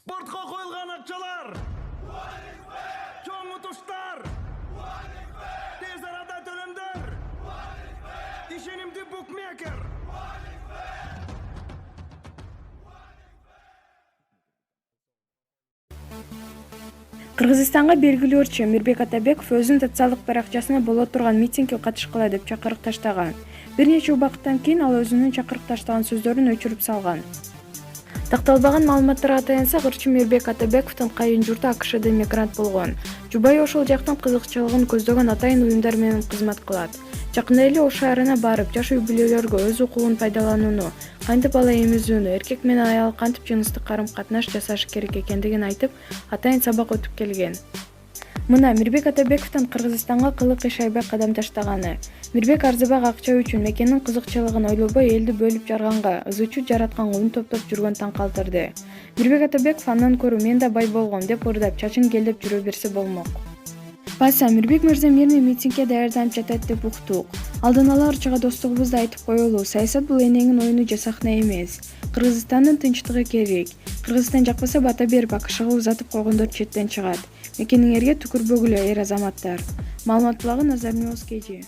Спортқа қойылған ақшалар, чоң ұтыштар, тез арада төлемдер, ишенимді букмекер. Кыргызстанга белгилүү ырчы Мирбек Атабеков өзүнүн социалдык баракчасына боло турган митингге катышкыла деп чакырык таштаган. Бир нече убакыттан кийин ал өзүнүн чакырык таштаган сөздөрүн өчүрүп салган. Такталбаган маалыматтарга таянсак, ырчы Мирбек Атабековдун кайын журту АКШда мигрант болгон. Жубайы ошол жактын кызыкчылыгын көздөгөн атайын уюмдар менен кызмат кылат. Жакында эле Ош шаарына барып, жаш үй-бүлөлөргө өз укугун пайдаланууну, кантип бала эмизүүнү, эркек менен аял кантип жыныстык карым-катнаш жасашы керек экендигин айтып, атайын сабак өтүп келген. Мына Мирбек Атабековдун Кыргызстанга кылык иш аябай кадам таштаганы. Мирбек арзыбак акча үчүн мекенин кызыкчылыгын ойлобой элди бөлүп жарганга, ызычуу жаратканга үн топтоп жүргөн таң калтырды. Мирбек Атабеков андан көрө мен да бай болгом деп ырдап, чачын келдеп жүрө берсе болмок. Баса Мирбек мырза мирный митингге даярданып жатат деп уктук. Алдын ала ырчыга достугубузду айтып коелу, саясат бул энеңин оюну же сахна эмес. Кыргызстандын тынчтыгы керек. Кыргызстан жакпаса бата берип АКШга узатып койгондор четтен чыгат. Мекениңерге түкүрбөгүлө эр азаматтар. Маалымат булагы Назар Миос KG.